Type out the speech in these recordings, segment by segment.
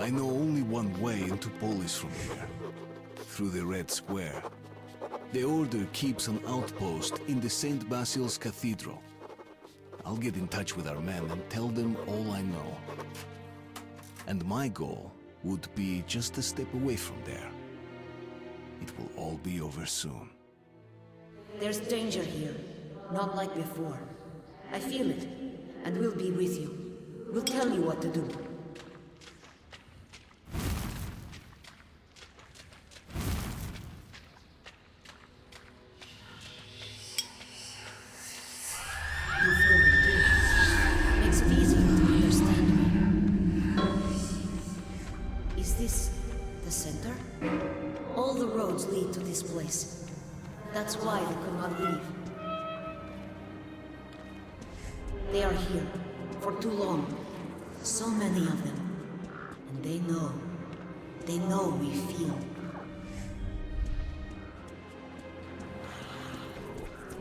I know only one way into Polis from here. Through the Red Square. The Order keeps an outpost in the St. Basil's Cathedral. I'll get in touch with our men and tell them all I know. And my goal would be just a step away from there. It will all be over soon. There's danger here, not like before. I feel it, and we'll be with you. We'll tell you what to do. You feel it too. Makes it easier to understand me. Is this the center? All the roads lead to this place. That's why they could not leave. They are here for too long. So many of them. And they know we feel.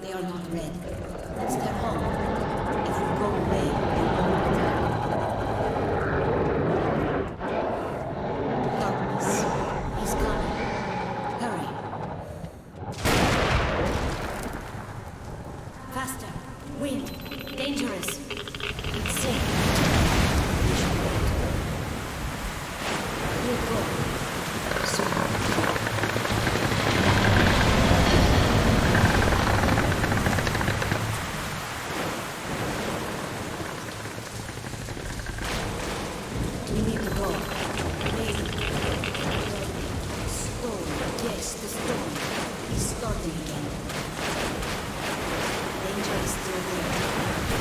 They are not red. That's their home. If we go away, they won't attack. Darkness. He's coming. Hurry. Faster. Wind. Dangerous. It's safe. We'll go. Soon. We need to go. Maybe. Storm. Yes, the storm. He's starting again. Danger is still there.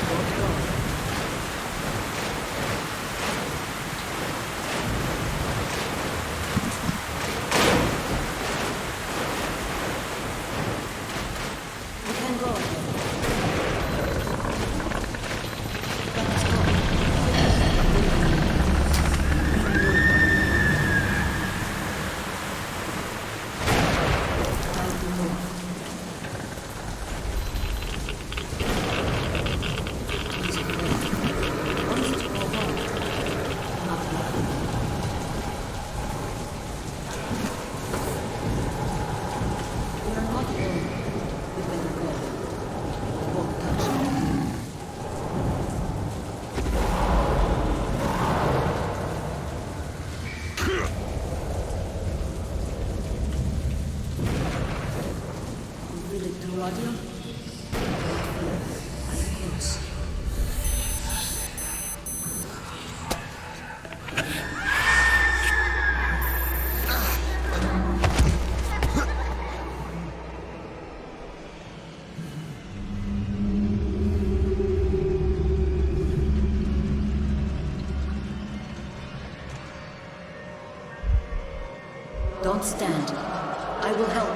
Don't go. We can go again. Let's go. Time to move. Easy way. Once to go home. Not yet. We are not alone. We better go. Won't touch them. You feel it through audio? I'm close. Don't stand. I will help.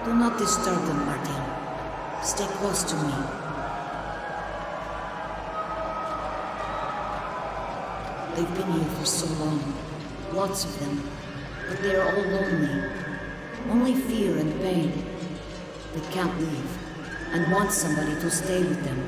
Do not disturb them, Martin. Stay close to me. They've been here for so long. Lots of them. But they are all lonely. Only fear and pain. They can't leave. And want somebody to stay with them.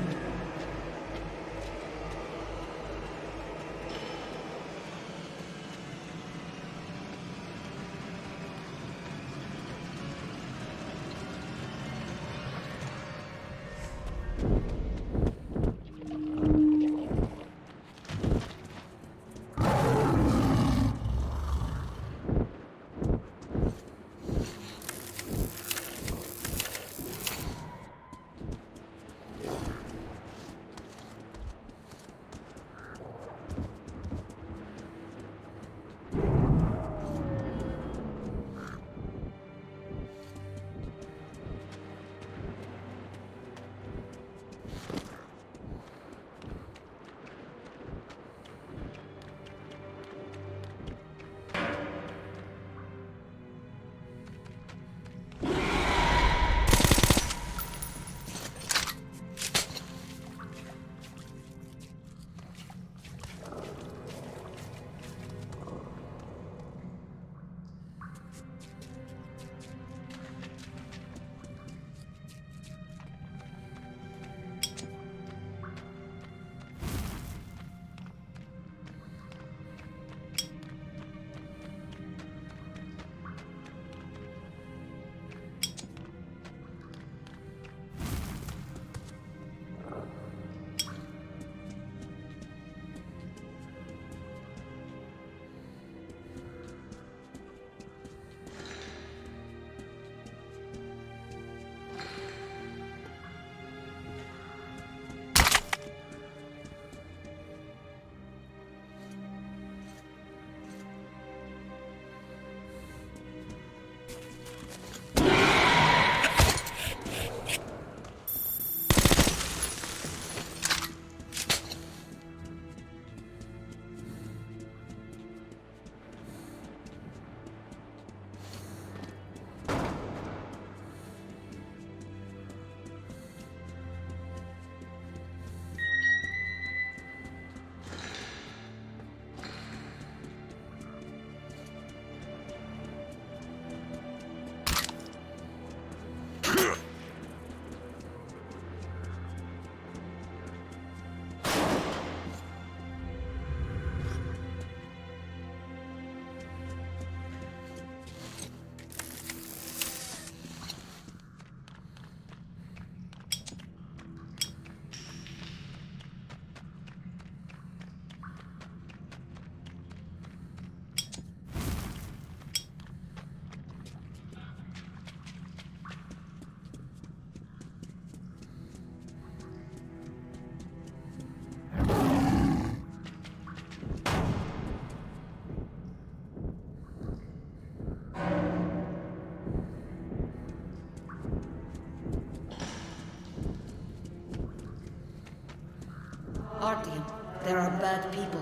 Artyom, there are bad people.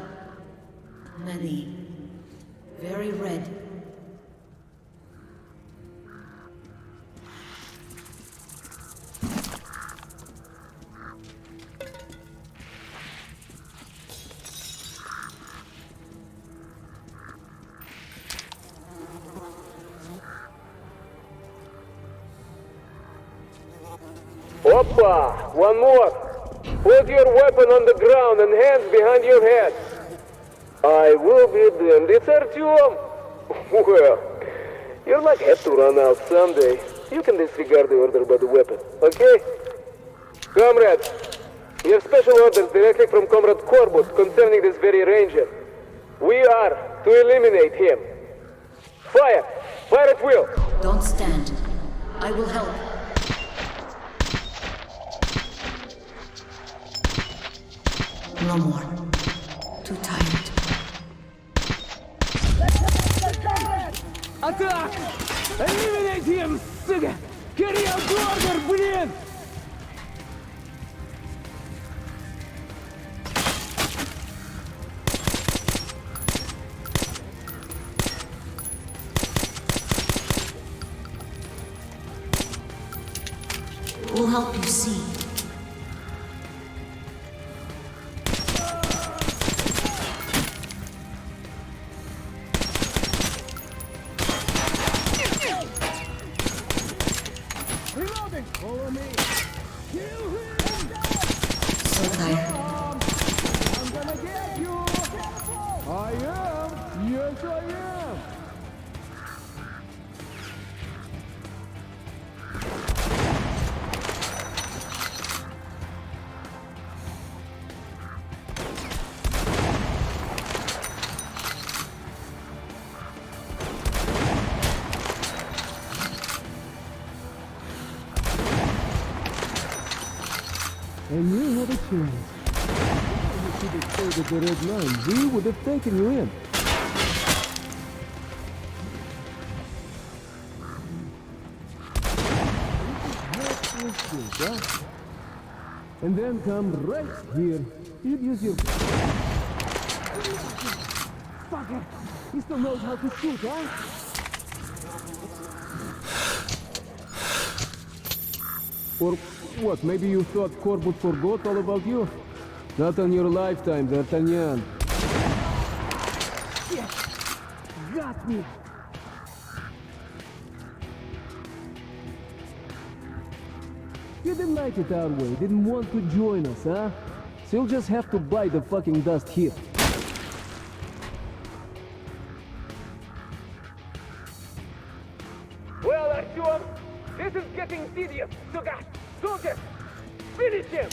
Many. Very red. Oppa! One more! Put your weapon on the ground and hands behind your head. I will be damned. It's Artyom! Well, your luck has to run out someday. You can disregard the order by the weapon, okay? Comrades, we have special orders directly from Comrade Korbut concerning this very ranger. We are to eliminate him. Fire! Fire at will! Don't stand. I will help. No more. Too tired. Attack! Eliminate him, сука! Carry out the order, блин! We'll help you see. Reloading! Follow me! Kill him! So tired. I'm gonna get you! I am! Yes, I am! And you had a chance. If you should have stayed at the red line, we would have taken you in. And then come right here. You'd use your... Fucker! He still knows how to shoot, huh? Or what, maybe you thought Korbut forgot all about you? Not on your lifetime, D'Artagnan. Yeah, got me! You didn't like it our way, didn't want to join us, huh? So you'll just have to bite the fucking dust here. Well, Artyom, this is getting tedious. Soldier, finish him!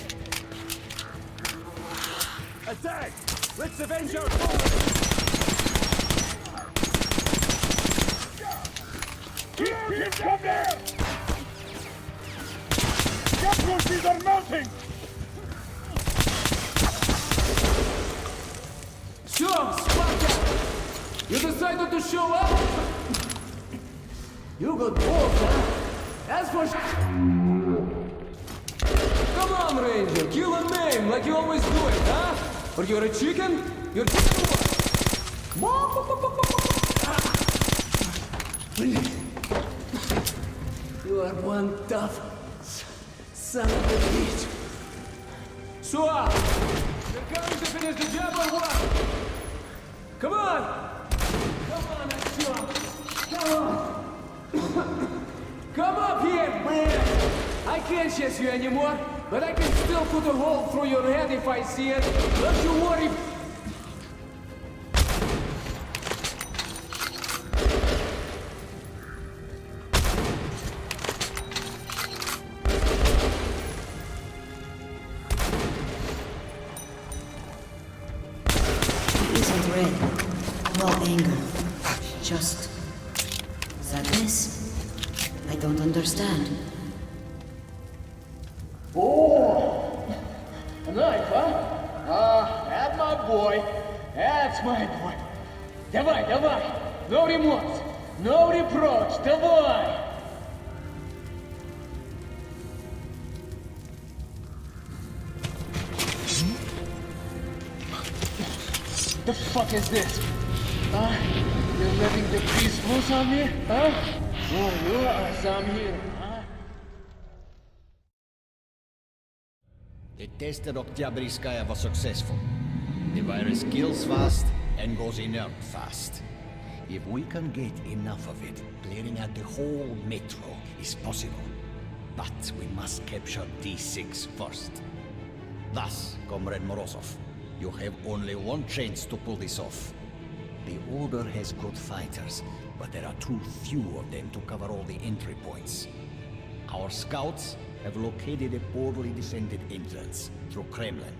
Attack! Let's avenge our foe! Keep him there! Casualties are mounting! So, Sparta! You decided to show up? You got balls, huh? As for... Come on, Ranger, kill a name like you always do it, huh? Or you're a chicken? You're chicken You are one tough son of a bitch. So, you're coming to finish the job or what? Come on! Come on, Artyom! Come on! Come up here, man! I can't chase you anymore, but I can still put a hole through your head if I see it. Don't you worry. It isn't red. No anger. Just sadness. I don't understand. Oh! A knife, huh? That's my boy. That's my boy. Давай, давай! No remorse! No reproach! Давай! The fuck is this? You're letting the beast loose on me? Huh? Oh, you are some hero, huh? The test at Oktyabrskaya was successful. The virus kills fast and goes inert fast. If we can get enough of it, clearing out the whole metro is possible. But we must capture D6 first. Thus, Comrade Morozov, you have only one chance to pull this off. The Order has good fighters, but there are too few of them to cover all the entry points. Our scouts have located a poorly defended entrance through Kremlin.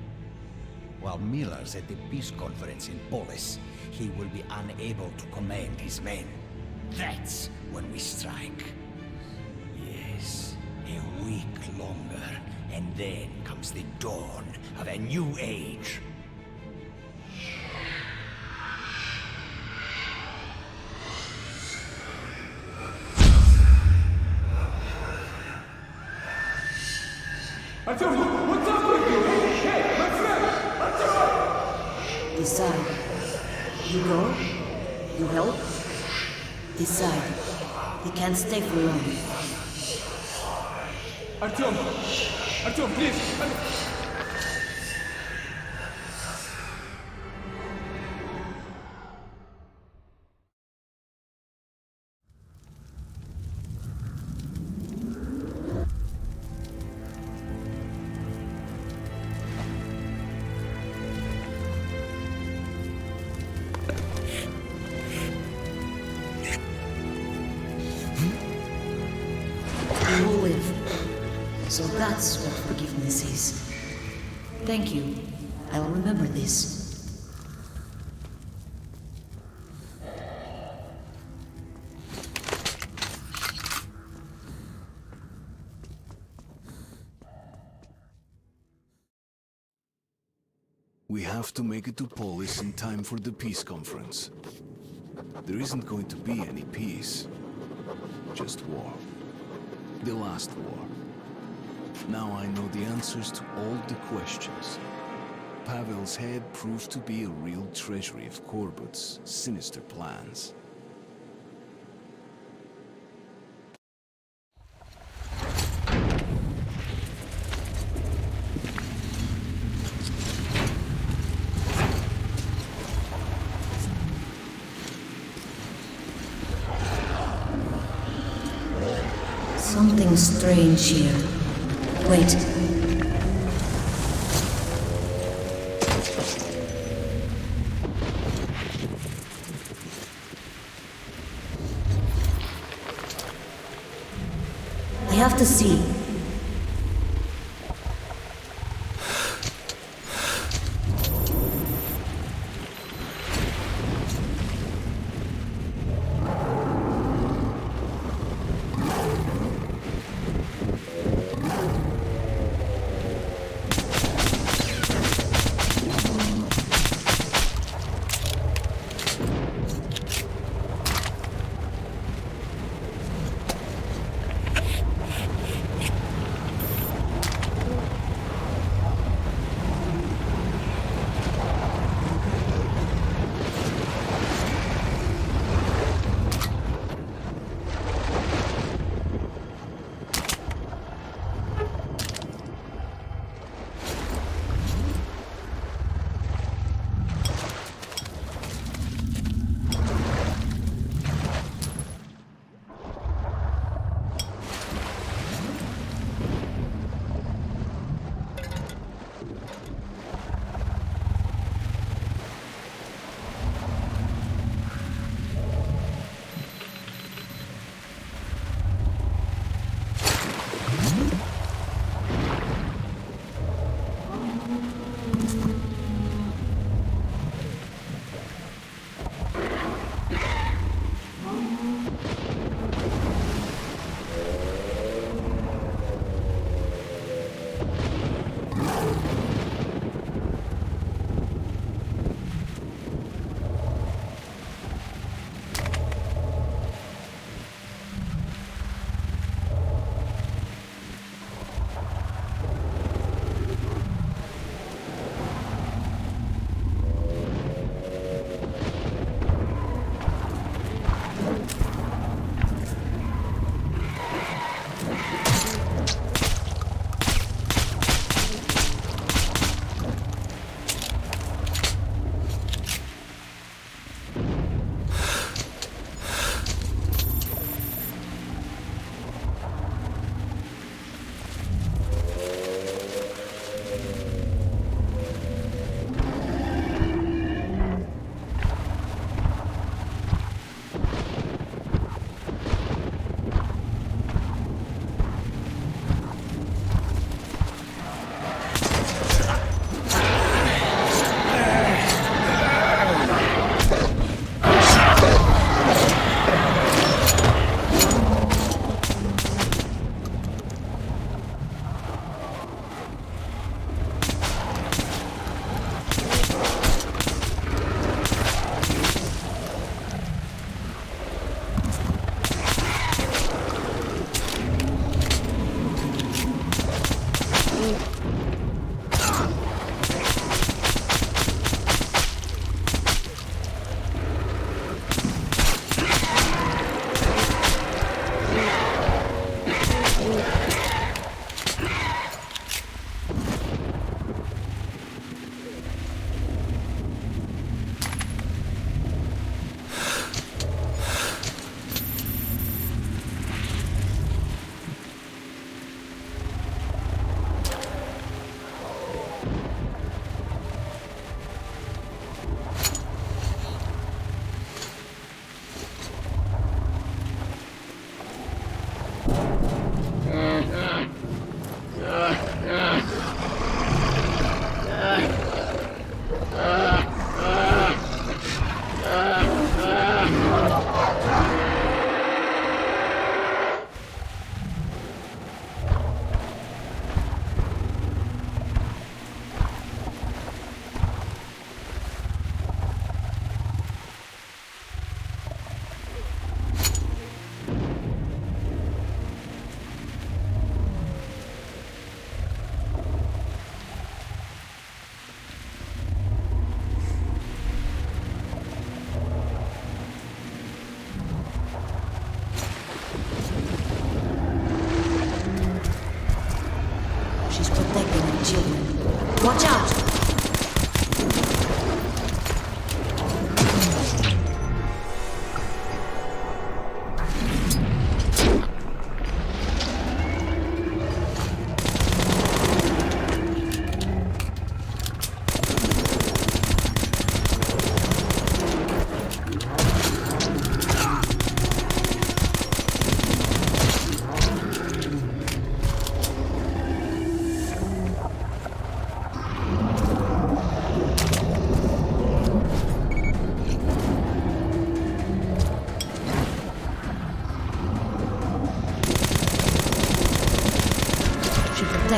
While Miller's at the peace conference in Polis, he will be unable to command his men. That's when we strike. Yes, a week longer, and then comes the dawn of a new age. Artyom, what's up with you? Hey, my friend! Artyom! Decide. You go? You help? Decide. He can't stay for long. Artyom! Artyom, please! You will live. So that's what forgiveness is. Thank you. I'll remember this. We have to make it to Polis in time for the peace conference. There isn't going to be any peace. Just war. The last war. Now I know the answers to all the questions. Pavel's head proved to be a real treasury of Korbut's sinister plans. Something strange here. Wait. I have to see.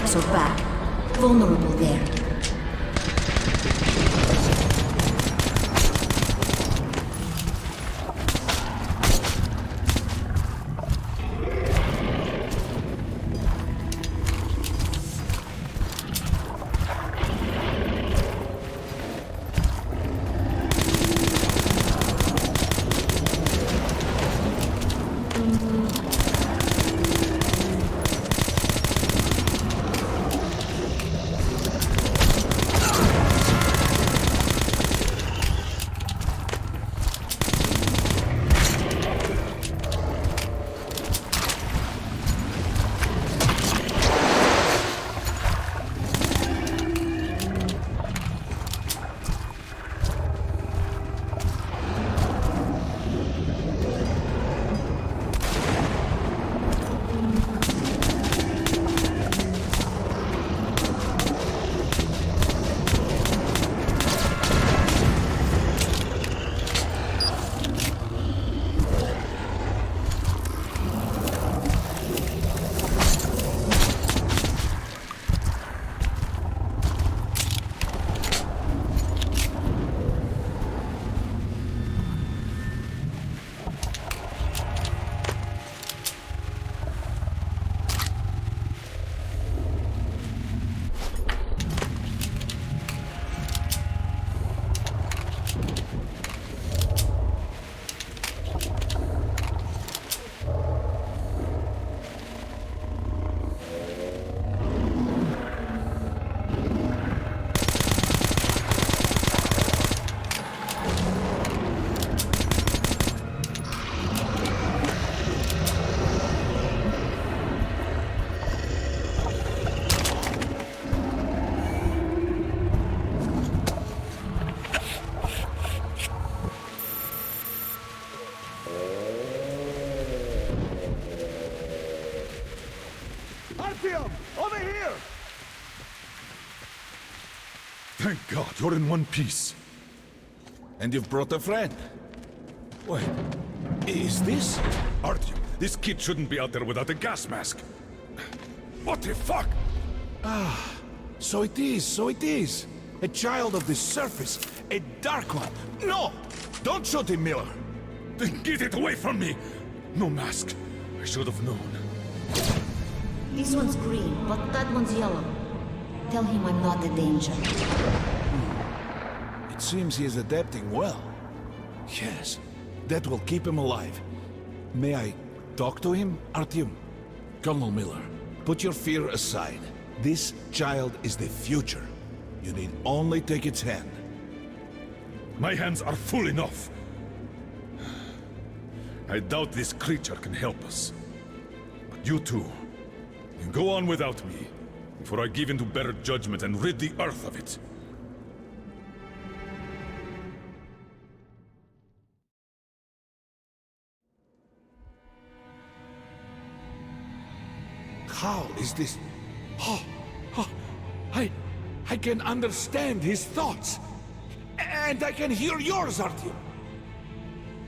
reflex or back. Vulnerable there. Thank God, you're in one piece. And you've brought a friend. Wait, is this? Artyom, this kid shouldn't be out there without a gas mask. What the fuck? So it is. A child of the surface. A dark one. No! Don't shoot him, Miller. Then get it away from me! No mask. I should have known. This one's green, but that one's yellow. Tell him I'm not a danger. It seems he is adapting well. Yes, that will keep him alive. May I talk to him, Artyom? Colonel Miller, put your fear aside. This child is the future. You need only take its hand. My hands are full enough. I doubt this creature can help us. But you two, you go on without me, before I give in to better judgment and rid the Earth of it. How is this? I can understand his thoughts. And I can hear yours, Artyom.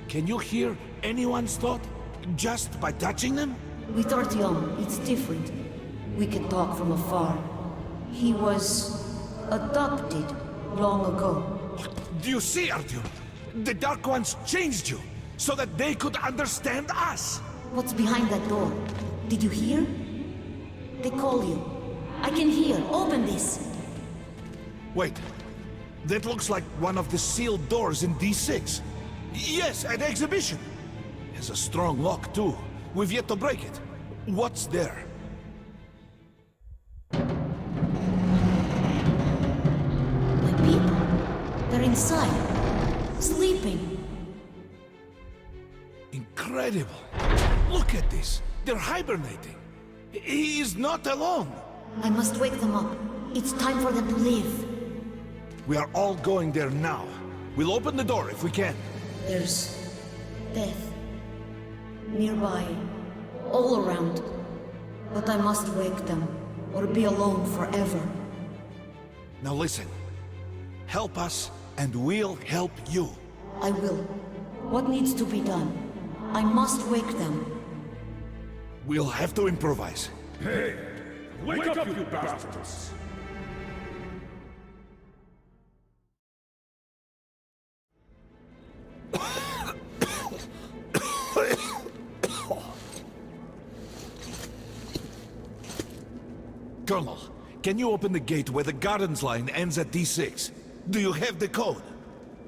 Can you hear anyone's thought just by touching them? With Artyom, it's different. We can talk from afar. He was adopted long ago. Do you see, Artyom? The Dark Ones changed you so that they could understand us. What's behind that door? Did you hear? They call you. I can hear. Open this. Wait. That looks like one of the sealed doors in D6. Yes, an exhibition. Has a strong lock, too. We've yet to break it. What's there? My people. They're inside. Sleeping. Incredible. Look at this. They're hibernating. He is not alone. I must wake them up. It's time for them to live. We are all going there now. We'll open the door if we can. There's death. Nearby. All around. But I must wake them, or be alone forever. Now listen. Help us, and we'll help you. I will. What needs to be done? I must wake them. We'll have to improvise. Hey! Wake up, you bastards! Colonel, can you open the gate where the Gardens line ends at D6? Do you have the code?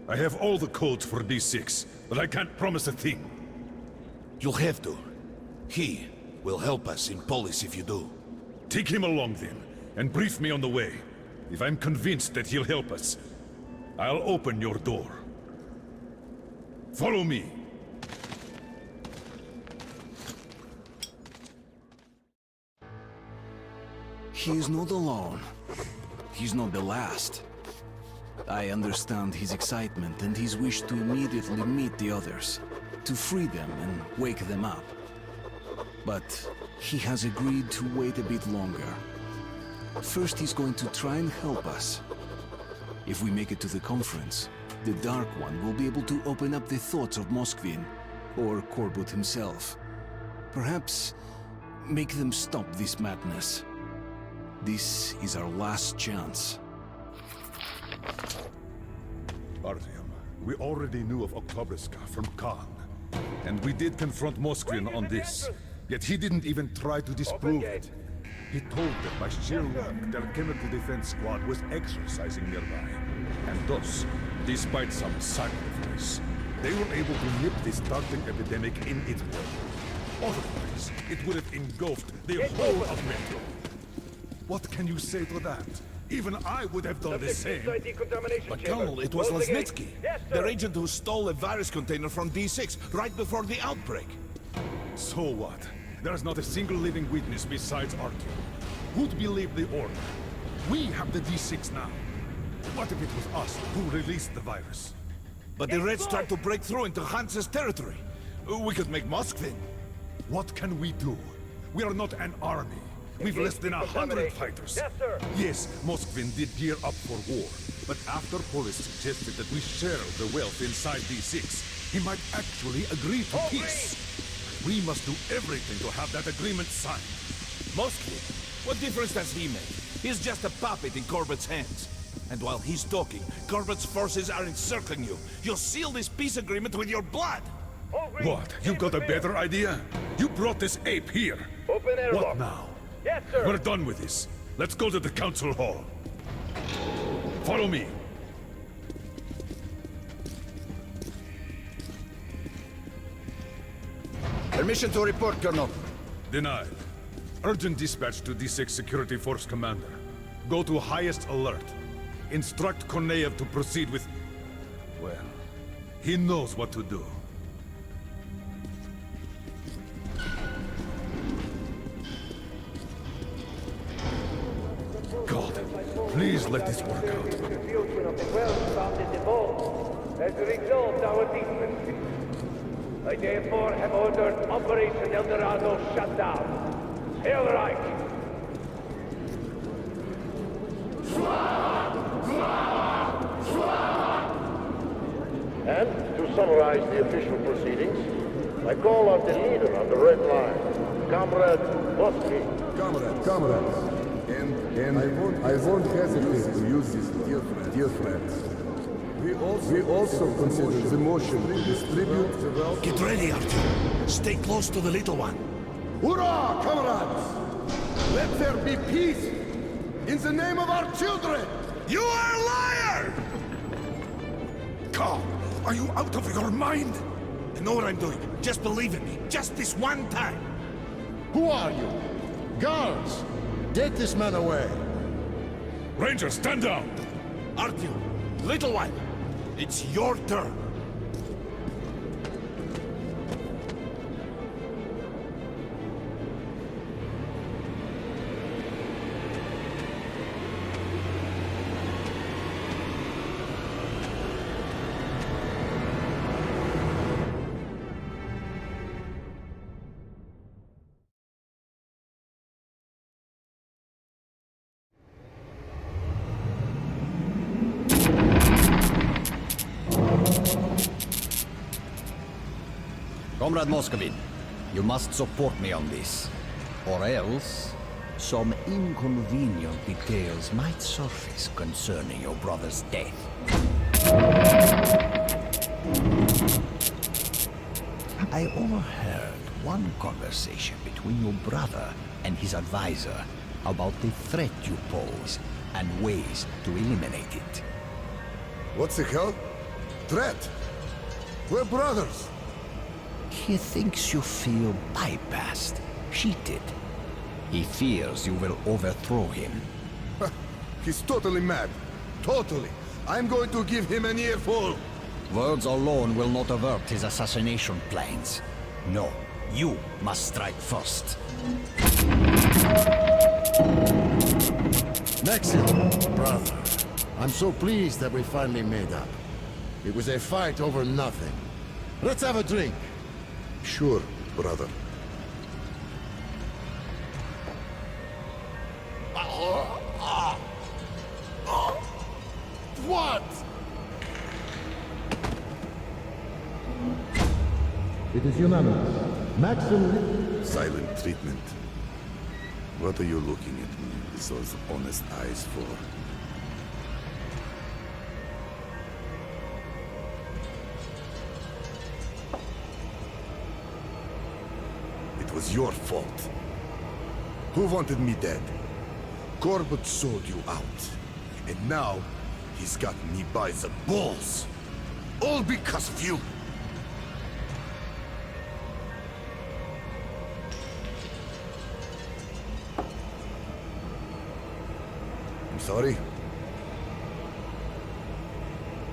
I have all the codes for D6, but I can't promise a thing. You'll have to. He will help us in Polis if you do. Take him along then, and brief me on the way. If I'm convinced that he'll help us, I'll open your door. Follow me. He's not alone. He's not the last. I understand his excitement and his wish to immediately meet the others, to free them and wake them up. But he has agreed to wait a bit longer. First, he's going to try and help us. If we make it to the conference, the Dark One will be able to open up the thoughts of Moskvin, or Korbut himself. Perhaps make them stop this madness. This is our last chance. Artyom, we already knew of Oktoberska from Khan. And we did confront Moskvin on this. Yet he didn't even try to disprove it. He told them by sheer luck their chemical defense squad was exercising nearby. And thus, despite some sacrifice, they were able to nip the starting epidemic in its bud. Otherwise, it would have engulfed the whole of Metro. What can you say to that? Even I would have done the same. But Colonel, it was Lesnitsky, the agent who stole a virus container from D6 right before the outbreak. So what? There's not a single living witness besides Artyom. Who'd believe the order? We have the D6 now. What if it was us who released the virus? But the Reds tried to break through into Hansa's territory. We could make Moskvin. What can we do? We are not an army. We've less than 100 fighters. Yes, sir. Yes, Moskvin did gear up for war. But after Polis suggested that we share the wealth inside D6, he might actually agree to peace. We must do everything to have that agreement signed. Moskvin? What difference does he make? He's just a puppet in Corbett's hands. And while he's talking, Corbett's forces are encircling you. You'll seal this peace agreement with your blood. What? You got a better idea? You brought this ape here. Open airlock. What now? Yes, sir. We're done with this. Let's go to the council hall. Follow me. Permission to report, Colonel. Denied. Urgent dispatch to D6 Security Force Commander. Go to highest alert. Instruct Korneyev to proceed with... Well, he knows what to do. God, please let this work out. Confusion of the wealth found in the vault has resolved our differences. I therefore have ordered Operation Eldorado shut down. Hail Reich! And, to summarize the official proceedings, I call on the leader on the red line, Comrade Moskvin. Comrades, and I won't hesitate to use this, dear friends. We also consider the motion to distribute the wealth. Get ready, Artyom. Stay close to the little one. Hurrah, comrades! Let there be peace in the name of our children! You are a liar! Carl, are you out of your mind? I know what I'm doing. Just believe in me. Just this one time. Who are you? Guards! Take this man away! Ranger, stand down! Artyom, little one, it's your turn. Comrade Moscovin, you must support me on this. Or else, some inconvenient details might surface concerning your brother's death. I overheard one conversation between your brother and his advisor about the threat you pose and ways to eliminate it. What the hell? Threat? We're brothers. He thinks you feel bypassed, cheated. He fears you will overthrow him. He's totally mad. Totally. I'm going to give him an earful. Words alone will not avert his assassination plans. No, you must strike first. Maxim, brother, I'm so pleased that we finally made up. It was a fight over nothing. Let's have a drink. Sure, brother. What? It is unanimous. Maxim... Silent treatment. What are you looking at me with those honest eyes for? It was your fault. Who wanted me dead? Corbett sold you out. And now, he's got me by the balls. All because of you. I'm sorry.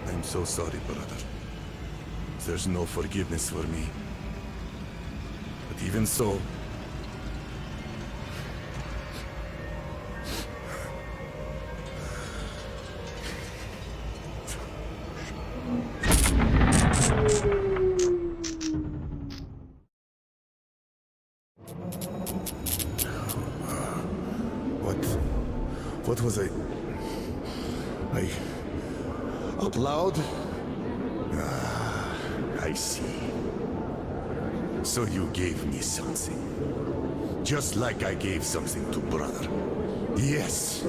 I'm so sorry, brother. There's no forgiveness for me. But even so... What was I... Out loud? Ah, I see. So you gave me something. Just like I gave something to brother. Yes.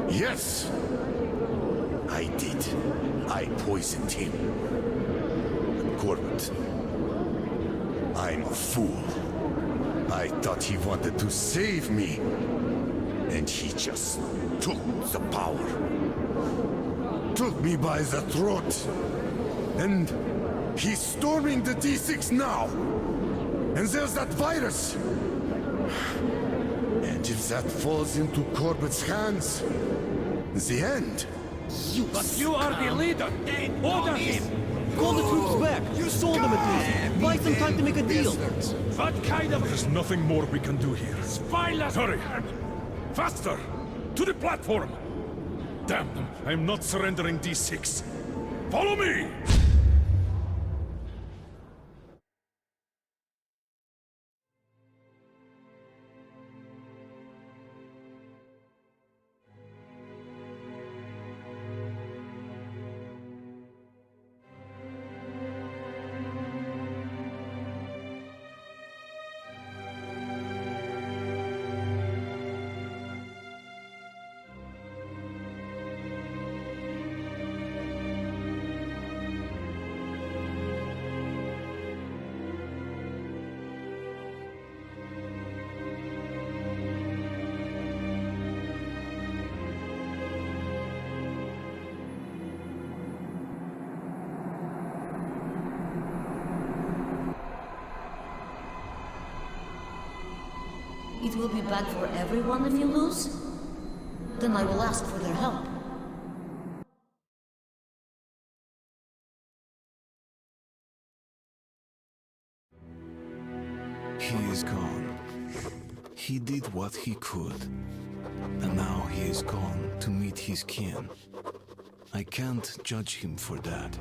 Yes! I did. I poisoned him. But Corbett... I'm a fool. I thought he wanted to save me. And he just took the power. Took me by the throat. And he's storming the D6 now. And there's that virus. And if that falls into Corbett's hands, the end. But you are the leader! Order him! Call the troops back! You sold them at least! Buy some time to make a deal! What kind of... There's nothing more we can do here. spineless... Hurry! Faster! To the platform! Damn them! I'm not surrendering D6! Follow me! It will be bad for everyone if you lose? Then I will ask for their help. He is gone. He did what he could. And now he is gone to meet his kin. I can't judge him for that.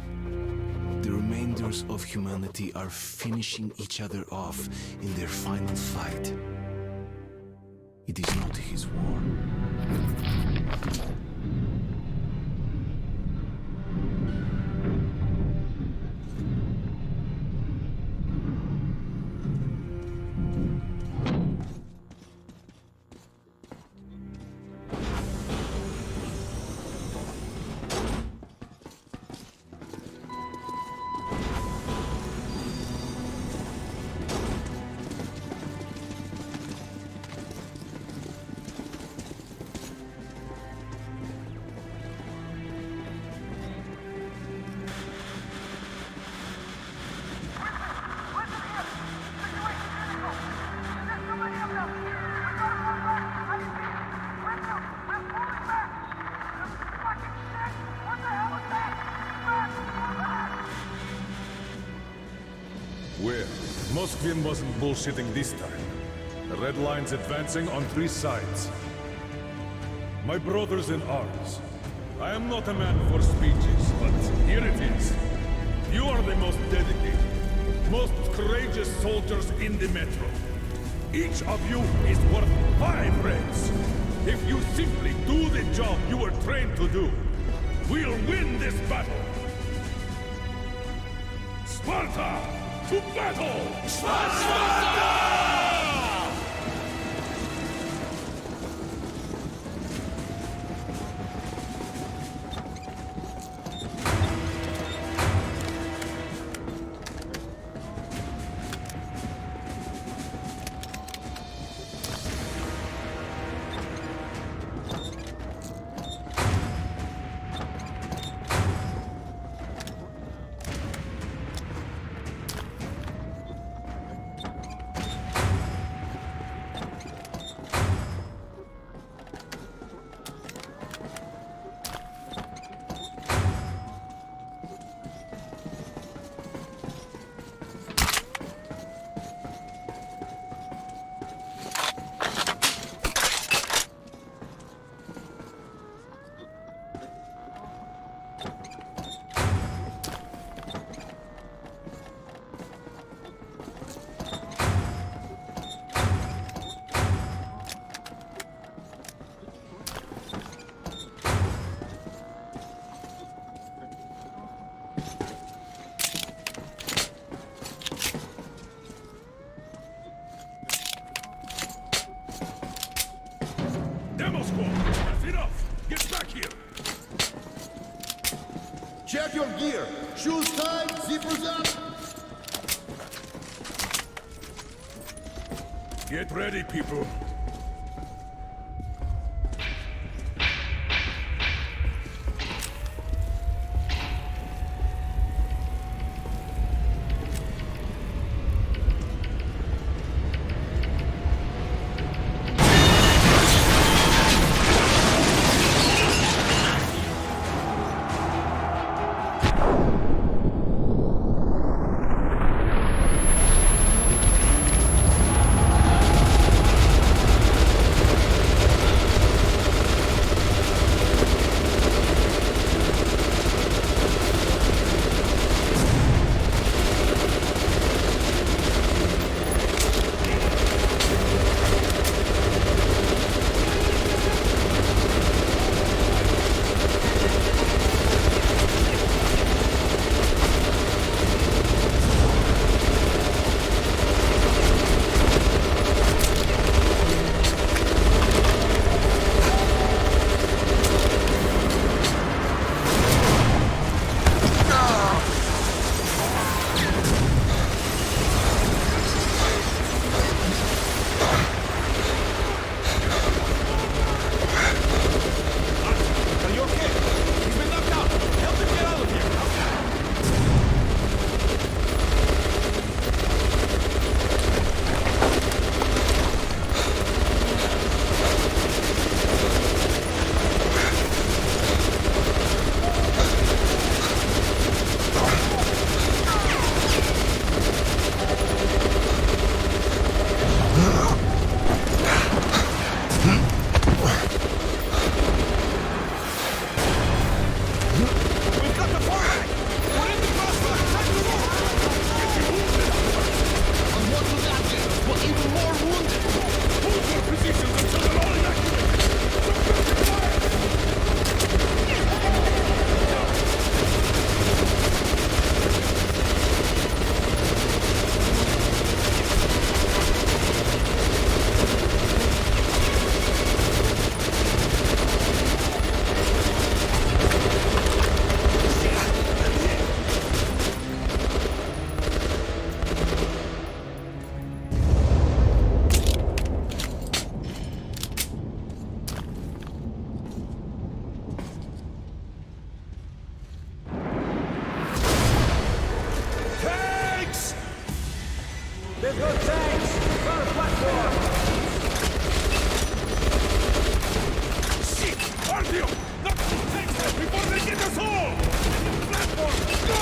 The remainders of humanity are finishing each other off in their final fight. It is not his war. Well, Moskvin wasn't bullshitting this time. The red line's advancing on 3 sides. My brothers in arms, I am not a man for speeches, but here it is. You are the most dedicated, most courageous soldiers in the Metro. Each of you is worth 5 reds. If you simply do the job you were trained to do, we'll win this battle! Sparta! To battle! Sparta! That's enough! Get back here! Check your gear. Shoes tied, zippers up. Get ready, people. They've got tanks! On the platform! Shit! Artyom! Knock the tanks out before they get us all! Platform! Go!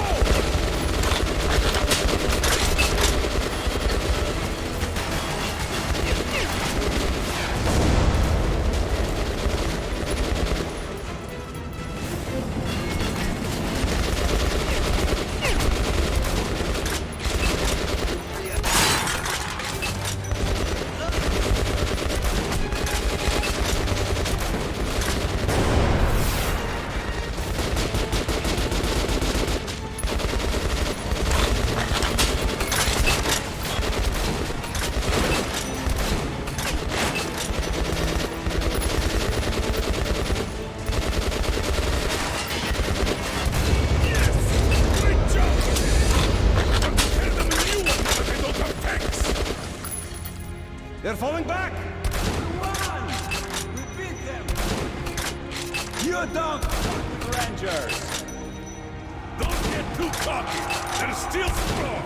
too cocky. They're still strong.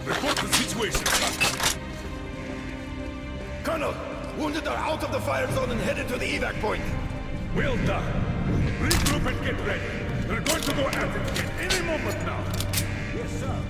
Report the situation, Captain. Colonel, wounded are out of the fire zone and headed to the evac point. Well done. Regroup and get ready. We're going to go at it in any moment now. Yes, sir.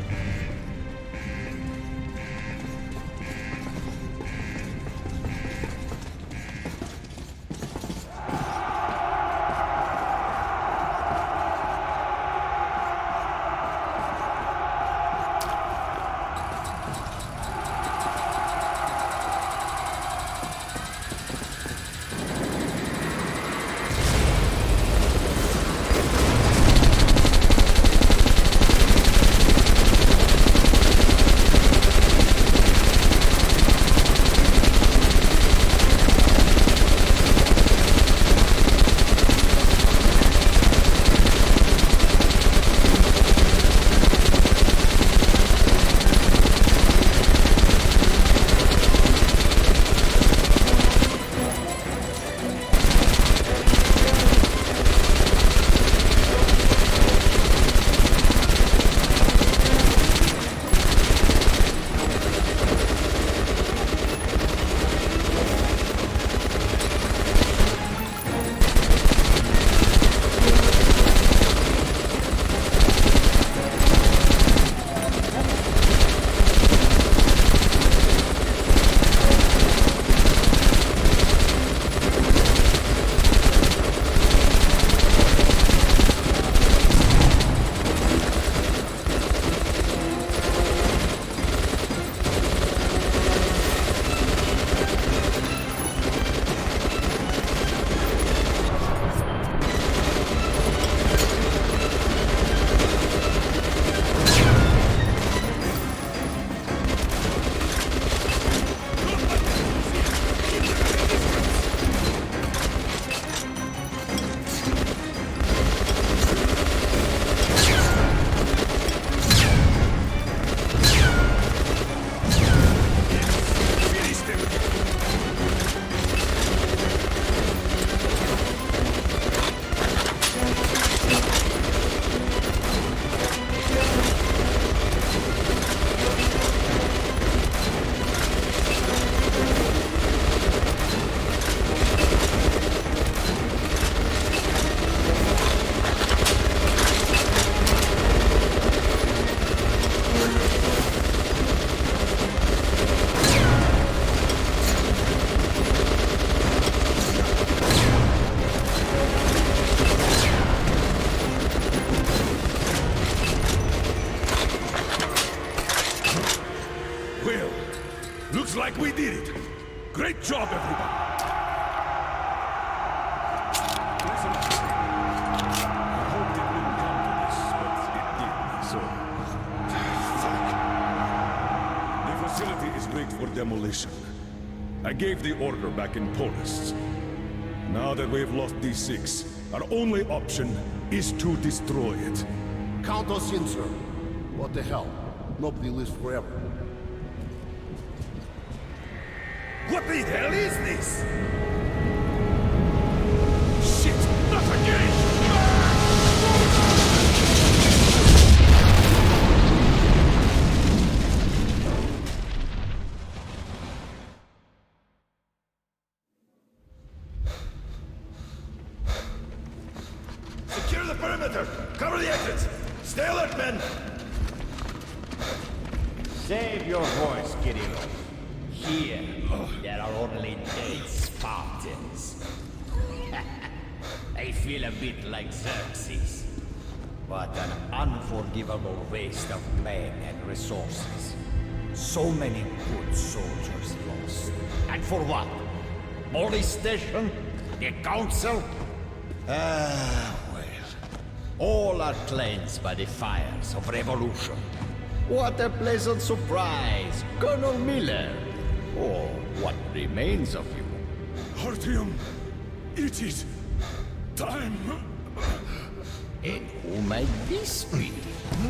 Looks like we did it. Great job, everybody. Listen, I hoped it wouldn't come to this, but it did, so... Fuck. The facility is rigged for demolition. I gave the order back in Polis. Now that we've lost D6, our only option is to destroy it. Count us in, sir. What the hell? Nobody lives forever. What the hell is this? Shit! Not again! Secure the perimeter! Cover the exits! Stay alert, men! Save your voice, Kirilo. Here, there are only dead Spartans. I feel a bit like Xerxes. What an unforgivable waste of men and resources. So many good soldiers lost. And for what? Police station? The council? Well. All are cleansed by the fires of revolution. What a pleasant surprise, Colonel Miller. Or what remains of you. Artyom, it is time. And who might this be?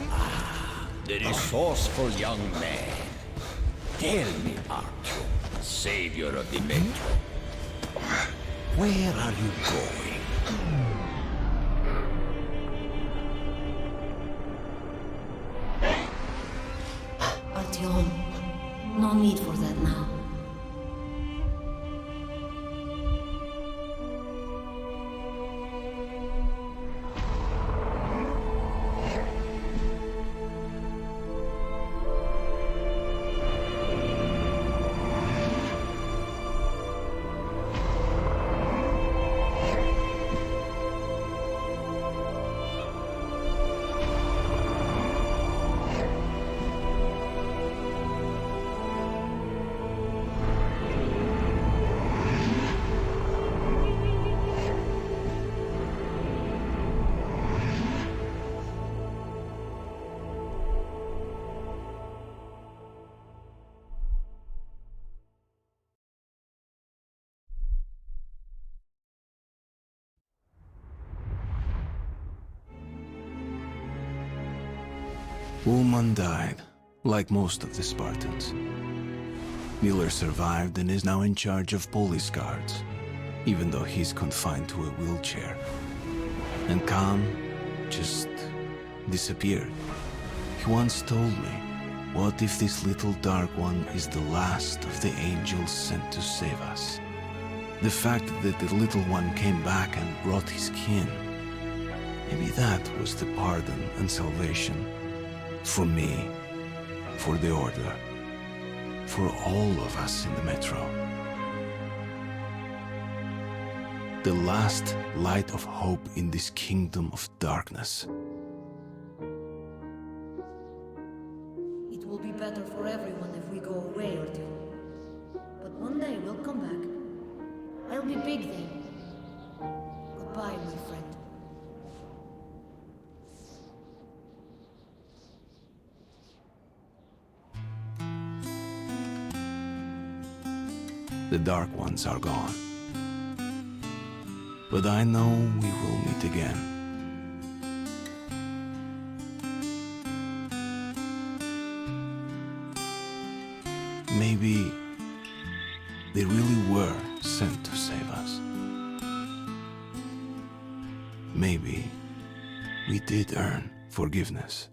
Ah, the resourceful young man. Tell me, Artyom, savior of the Metro. Where are you going? Ullman died, like most of the Spartans. Miller survived and is now in charge of police guards, even though he's confined to a wheelchair. And Khan just disappeared. He once told me, what if this little dark one is the last of the angels sent to save us? The fact that the little one came back and brought his kin, maybe that was the pardon and salvation. For me, for the Order, for all of us in the Metro. The last light of hope in this kingdom of darkness. It will be better for everyone if we go away or two. But one day we'll come back. I'll be big then. Goodbye, my friend. The Dark Ones are gone. But I know we will meet again. Maybe they really were sent to save us. Maybe we did earn forgiveness.